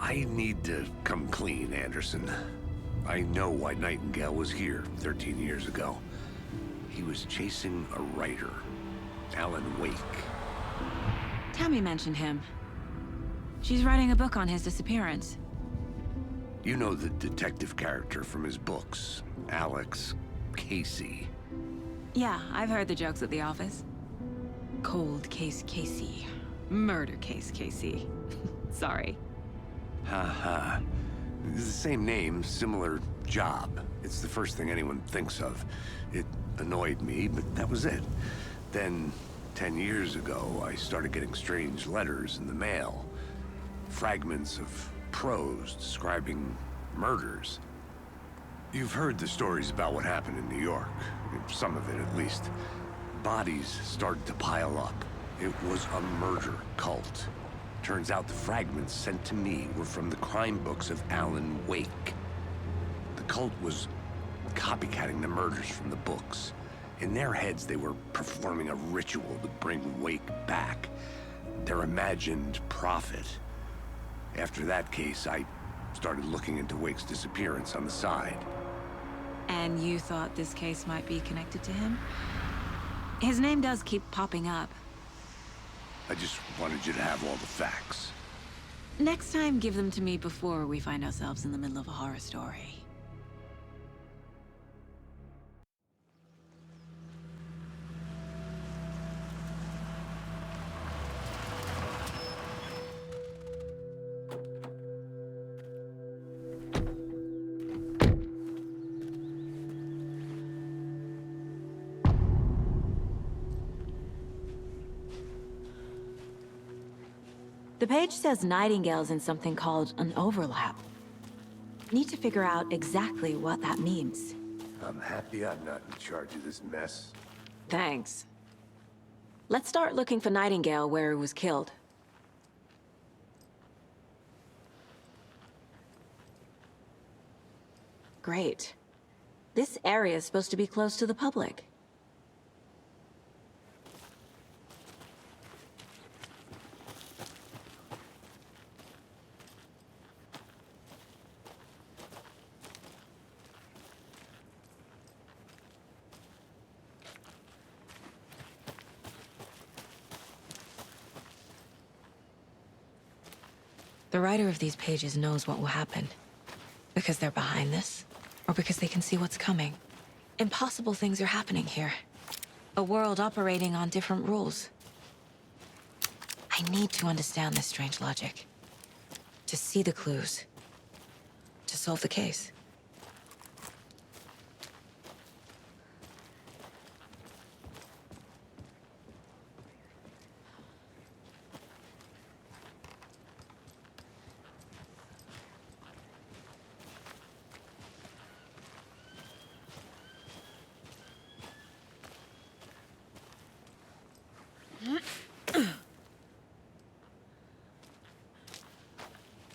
I need to come clean, Anderson. I know why Nightingale was here 13 years ago. He was chasing a writer, Alan Wake. Tammy mentioned him. She's writing a book on his disappearance. You know the detective character from his books, Alex Casey. Yeah, I've heard the jokes at the office. Cold case Casey. Murder case Casey. Sorry. Ha. It's the same name, similar job. It's the first thing anyone thinks of. It annoyed me, but that was it. Then, 10 years ago, I started getting strange letters in the mail. Fragments of prose describing murders. You've heard the stories about what happened in New York. Some of it, at least. Bodies started to pile up. It was a murder cult. Turns out the fragments sent to me were from the crime books of Alan Wake. The cult was copycatting the murders from the books. In their heads, they were performing a ritual to bring Wake back. Their imagined prophet. After that case, I started looking into Wake's disappearance on the side. And you thought this case might be connected to him? His name does keep popping up. I just wanted you to have all the facts. Next time, give them to me before we find ourselves in the middle of a horror story. The page says Nightingale's in something called an overlap. Need to figure out exactly what that means. I'm happy I'm not in charge of this mess. Thanks. Let's start looking for Nightingale where he was killed. Great. This area is supposed to be close to the public. The writer of these pages knows what will happen. Because they're behind this, or because they can see what's coming. Impossible things are happening here. A world operating on different rules. I need to understand this strange logic. To see the clues. To solve the case.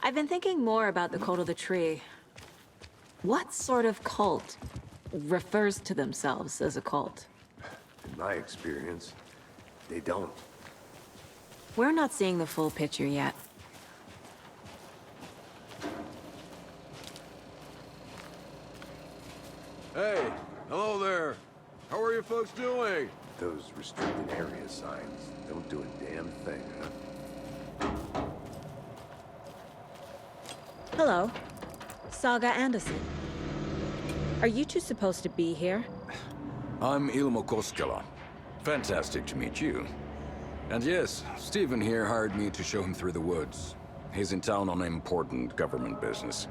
I've been thinking more about the cult of the tree. What sort of cult refers to themselves as a cult? In my experience, they don't. We're not seeing the full picture yet. Hey, hello there. How are you folks doing? Those restricted area signs don't do a damn thing, huh? Hello. Saga Anderson. Are you two supposed to be here? I'm Ilmo Koskela. Fantastic to meet you. And yes, Stephen here hired me to show him through the woods. He's in town on important government business.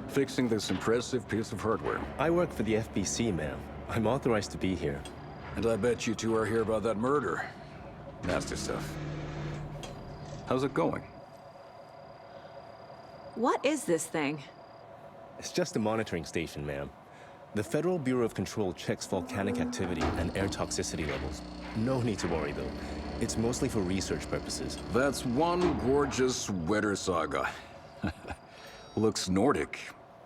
Fixing this impressive piece of hardware. I work for the FBC, ma'am. I'm authorized to be here. And I bet you two are here about that murder. Nasty stuff. How's it going? What is this thing? It's just a monitoring station, ma'am. The Federal Bureau of Control checks volcanic activity and air toxicity levels. No need to worry, though. It's mostly for research purposes. That's one gorgeous weather saga. Looks Nordic.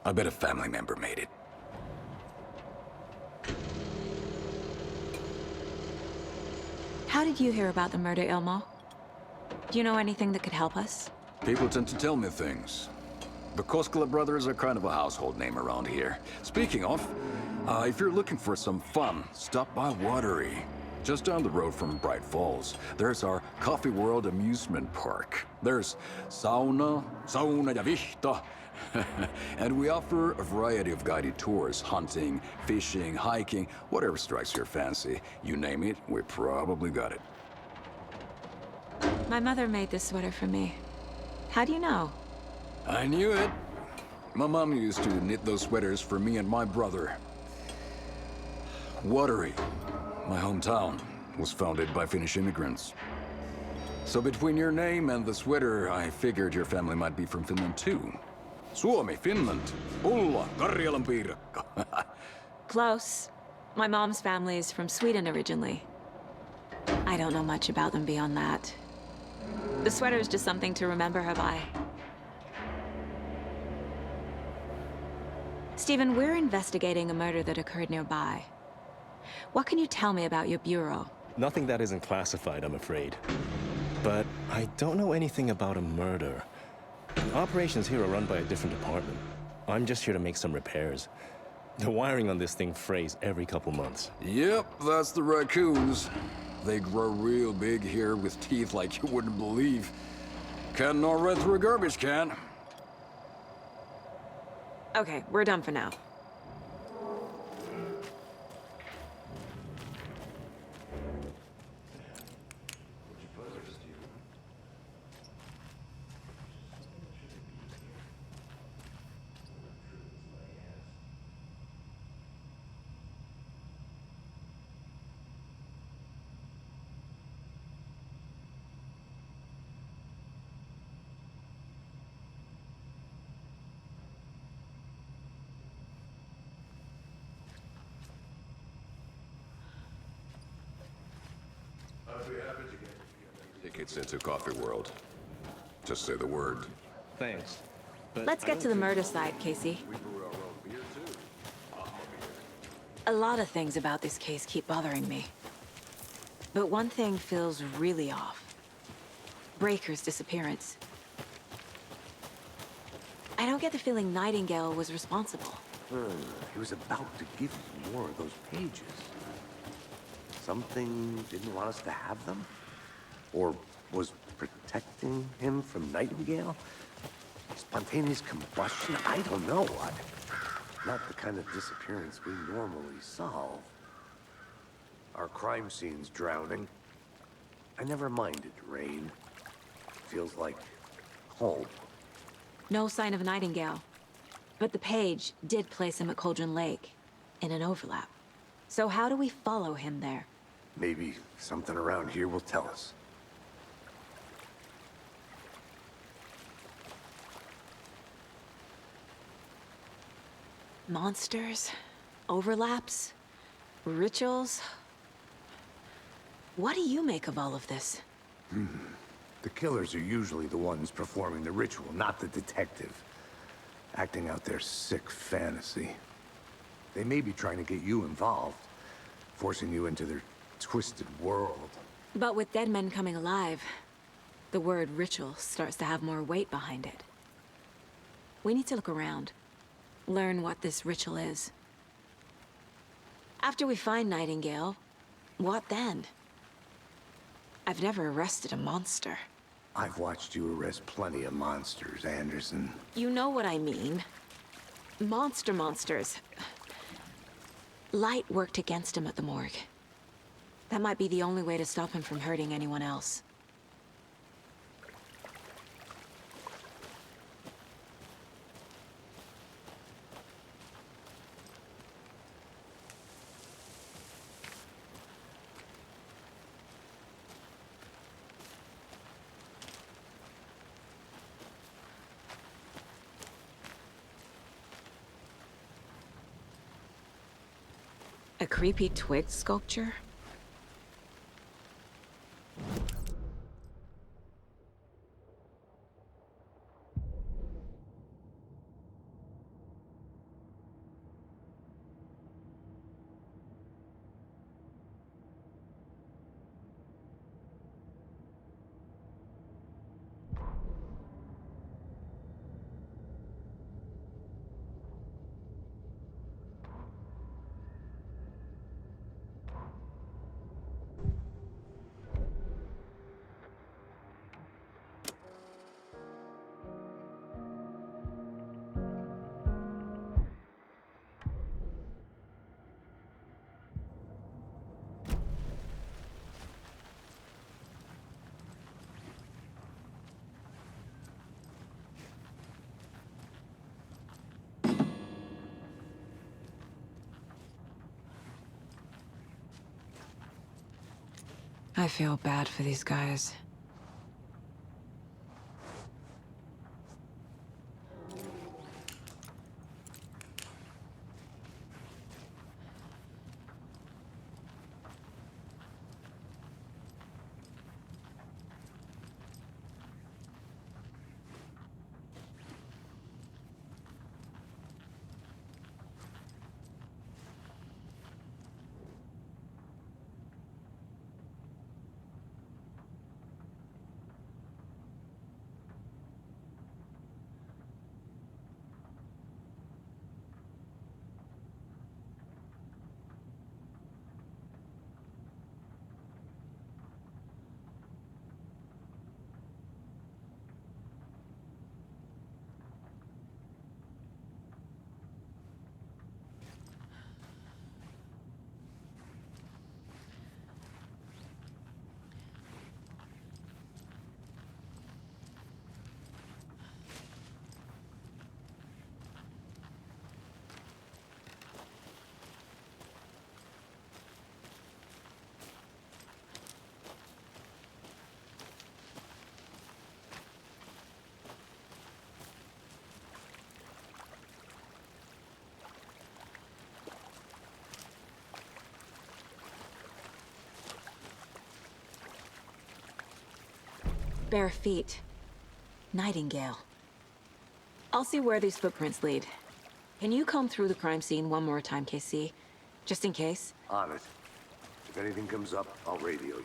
I bet a family member made it. How did you hear about the murder, Ilmo? Do you know anything that could help us? People tend to tell me things. The Koskela brothers are kind of a household name around here. Speaking of, if you're looking for some fun, stop by Watery. Just down the road from Bright Falls, there's our Coffee World amusement park. There's sauna ja vihta. And we offer a variety of guided tours, hunting, fishing, hiking, whatever strikes your fancy. You name it, we probably got it. My mother made this sweater for me. How do you know? I knew it. My mom used to knit those sweaters for me and my brother. Watery, my hometown, was founded by Finnish immigrants. So between your name and the sweater, I figured your family might be from Finland too. Suomi, Finland. Pulla, Karjalan piirakka. Close. My mom's family is from Sweden originally. I don't know much about them beyond that. The sweater is just something to remember her by. Stephen, we're investigating a murder that occurred nearby. What can you tell me about your bureau? Nothing that isn't classified, I'm afraid. But I don't know anything about a murder. Operations here are run by a different department. I'm just here to make some repairs. The wiring on this thing frays every couple months. Yep, that's the raccoons. They grow real big here with teeth like you wouldn't believe. Can't gnaw right through a garbage can. Okay, we're done for now. Tickets into Coffee World. Just say the word. Thanks. But Let's get to the murder site, Casey. A lot of things about this case keep bothering me. But one thing feels really off. Breaker's disappearance. I don't get the feeling Nightingale was responsible. He was about to give you more of those pages. Something didn't want us to have them? Or was protecting him from Nightingale? Spontaneous combustion? I don't know. Not the kind of disappearance we normally solve. Our crime scene's drowning. I never minded rain. Feels like home. No sign of Nightingale. But the page did place him at Cauldron Lake, in an overlap. So how do we follow him there? Maybe something around here will tell us. Monsters? Overlaps? Rituals? What do you make of all of this? The killers are usually the ones performing the ritual, not the detective. Acting out their sick fantasy. They may be trying to get you involved, forcing you into their twisted world. But with dead men coming alive, the word ritual starts to have more weight behind it. We need to look around. Learn what this ritual is. After we find Nightingale, what then? I've never arrested a monster. I've watched you arrest plenty of monsters, Anderson. You know what I mean. Monsters. Light worked against him at the morgue. That might be the only way to stop him from hurting anyone else. A creepy twig sculpture? I feel bad for these guys. Bare feet. Nightingale. I'll see where these footprints lead. Can you comb through the crime scene one more time, KC? Just in case? On it. If anything comes up, I'll radio you.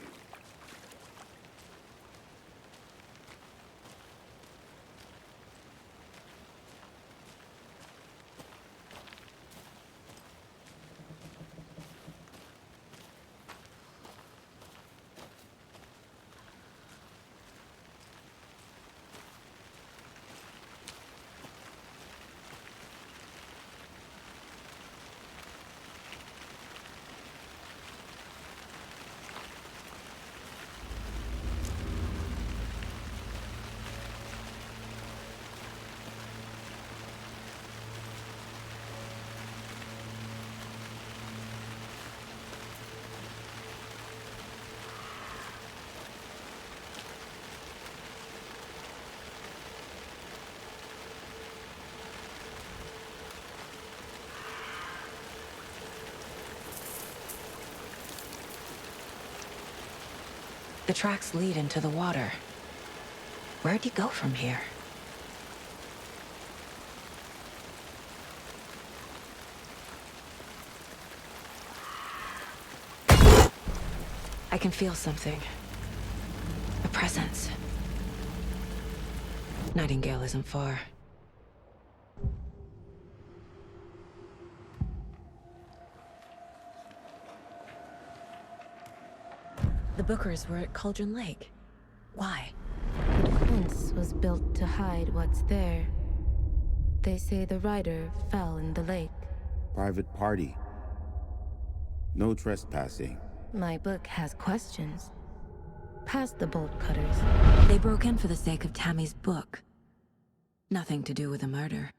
The tracks lead into the water. Where'd you go from here? I can feel something. A presence. Nightingale isn't far. The Bookers were at Cauldron Lake. Why? The fence was built to hide what's there. They say the rider fell in the lake. Private party. No trespassing. My book has questions. Past the bolt cutters. They broke in for the sake of Tammy's book. Nothing to do with a murder.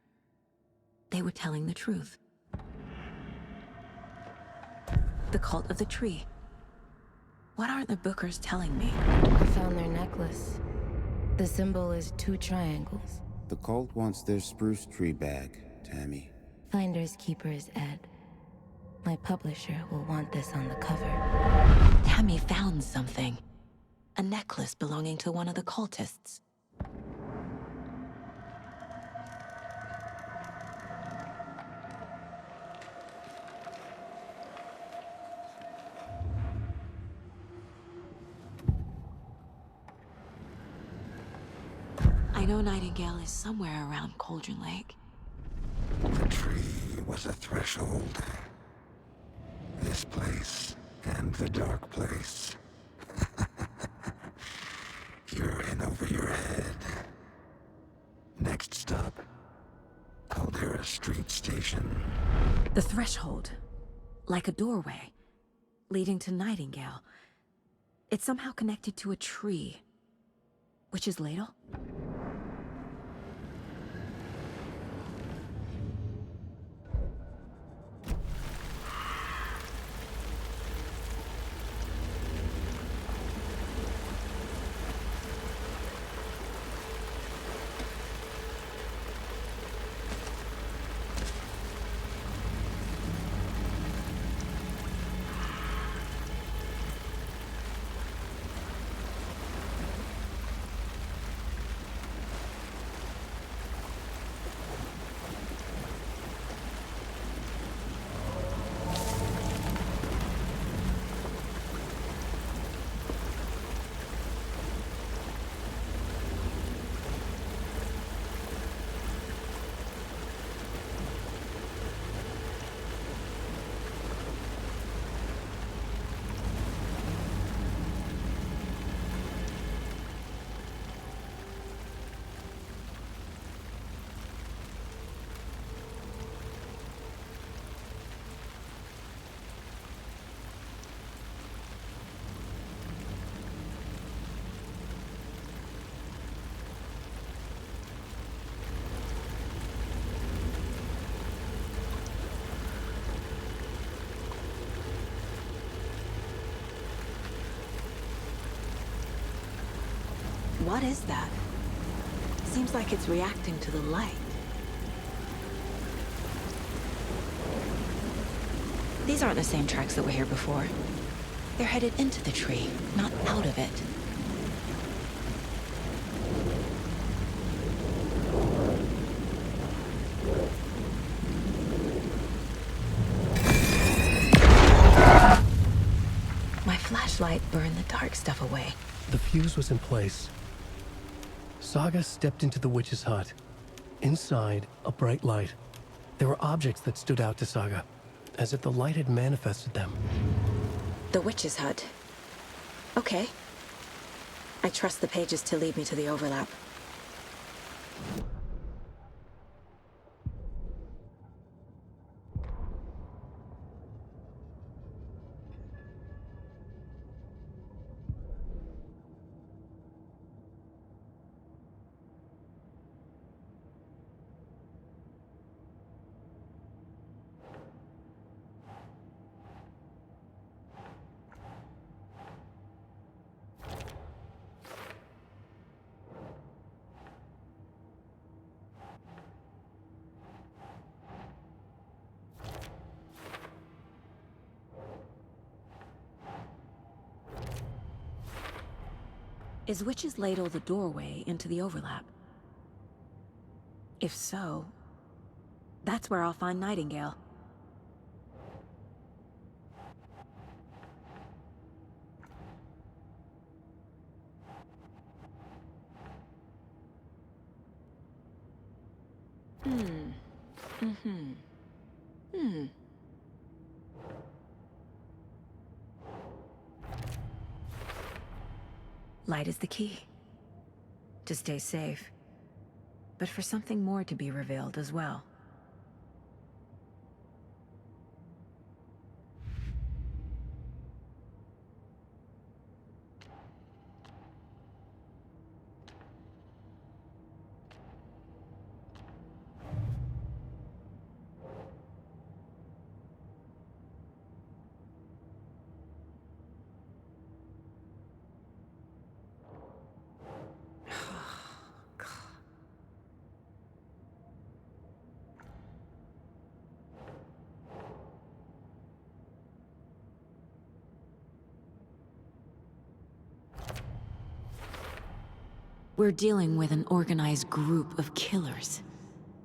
They were telling the truth. The cult of the tree. What aren't the Bookers telling me? I found their necklace. The symbol is 2 triangles. The cult wants their spruce tree back, Tammy. Finders keepers, Ed. My publisher will want this on the cover. Tammy found something. A necklace belonging to one of the cultists. I know Nightingale is somewhere around Cauldron Lake. The tree was a threshold. This place and the dark place. You're in over your head. Next stop, Caldera Street Station. The threshold. Like a doorway. Leading to Nightingale. It's somehow connected to a tree. Witch's Ladle? What is that? Seems like it's reacting to the light. These aren't the same tracks that were here before. They're headed into the tree, not out of it. My flashlight burned the dark stuff away. The fuse was in place. Saga stepped into the witch's hut. Inside, a bright light. There were objects that stood out to Saga, as if the light had manifested them. The witch's hut. Okay. I trust the pages to lead me to the overlap. Is Witch's Ladle the doorway into the overlap? If so, that's where I'll find Nightingale. Light is the key. To stay safe. But for something more to be revealed as well. We're dealing with an organized group of killers,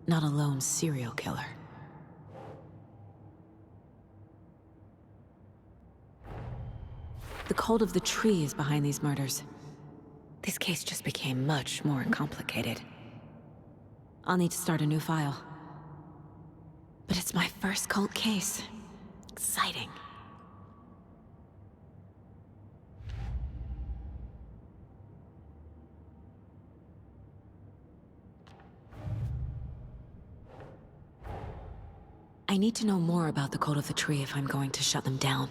not a lone serial killer. The cult of the tree is behind these murders. This case just became much more complicated. I'll need to start a new file. But it's my first cult case. Exciting. I need to know more about the cult of the tree if I'm going to shut them down.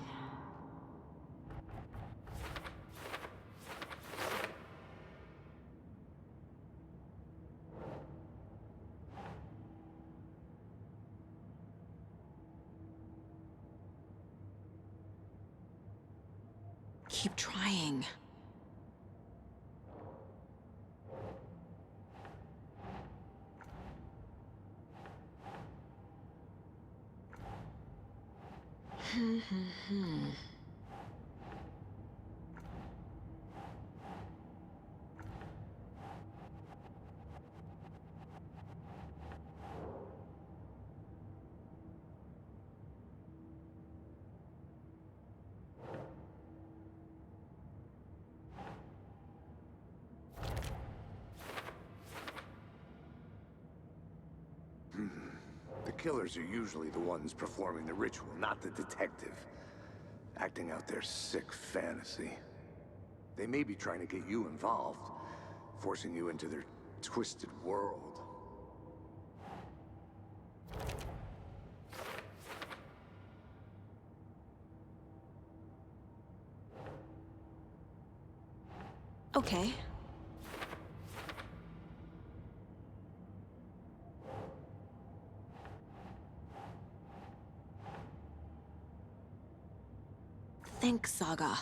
Keep trying. The killers are usually the ones performing the ritual, not the detective. Acting out their sick fantasy. They may be trying to get you involved, forcing you into their twisted world. Okay. Thanks, Saga.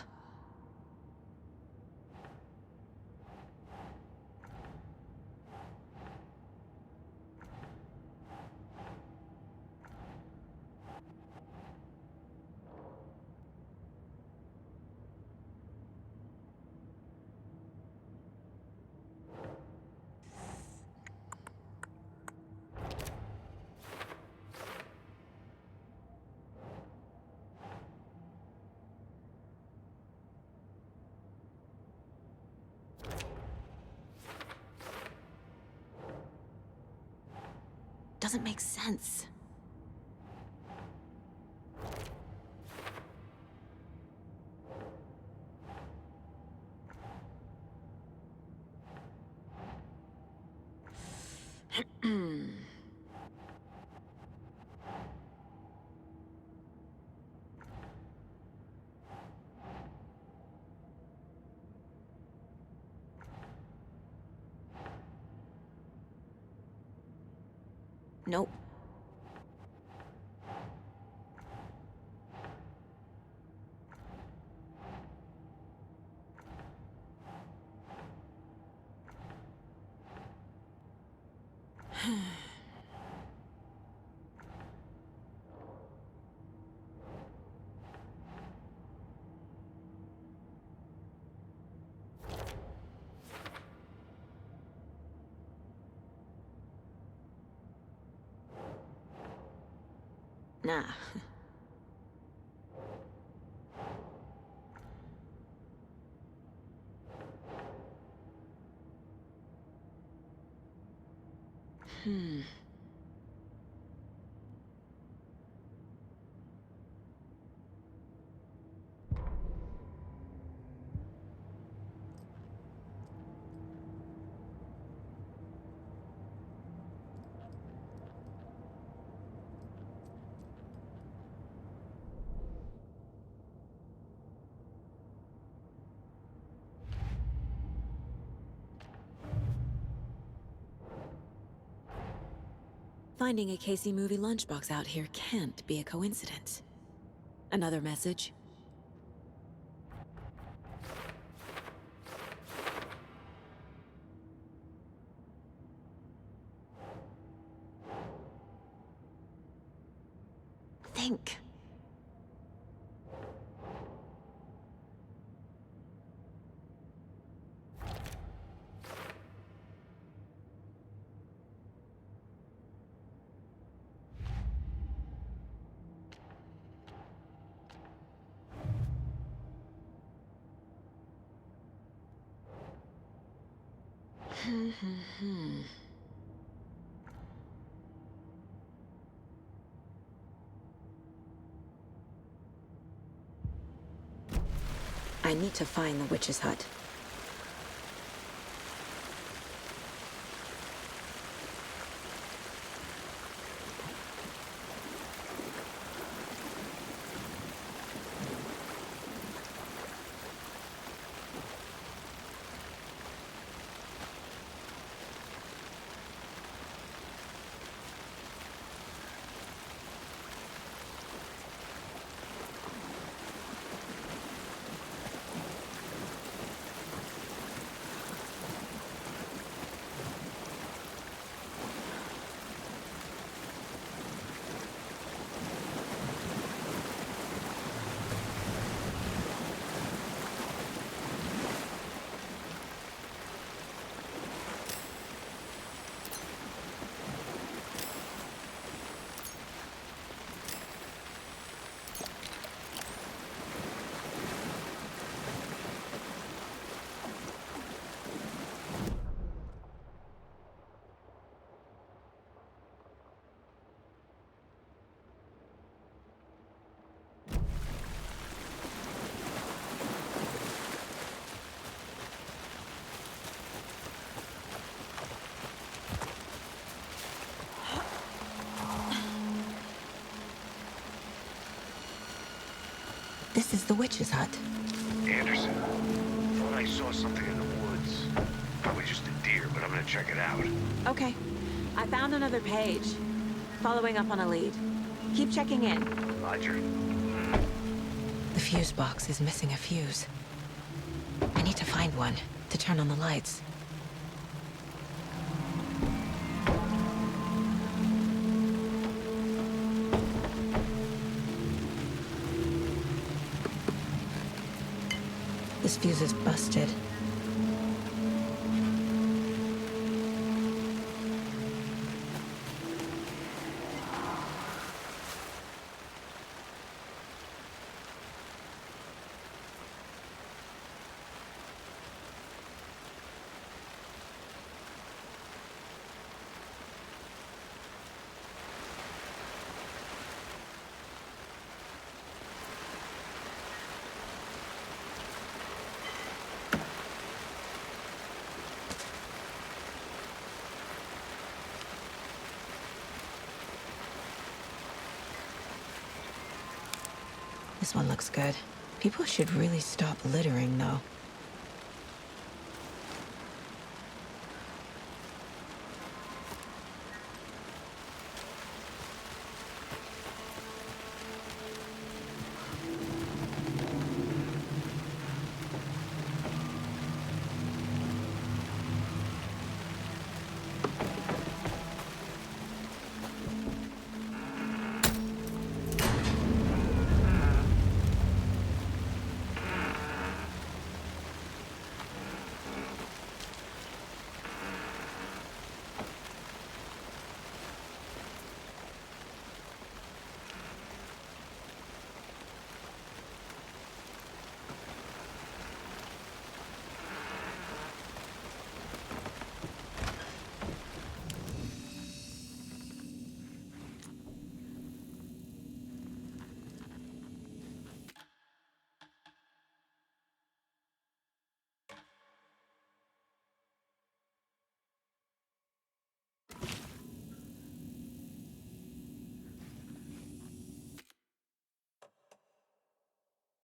doesn't make sense. Nope. Nah. Finding a Casey movie lunchbox out here can't be a coincidence. Another message? Think. I need to find the witch's hut. This is the witch's hut. Anderson, thought I saw something in the woods. Probably just a deer, but I'm gonna check it out. Okay. I found another page. Following up on a lead. Keep checking in. Roger. The fuse box is missing a fuse. I need to find one to turn on the lights. This fuse is busted. This one looks good. People should really stop littering, though.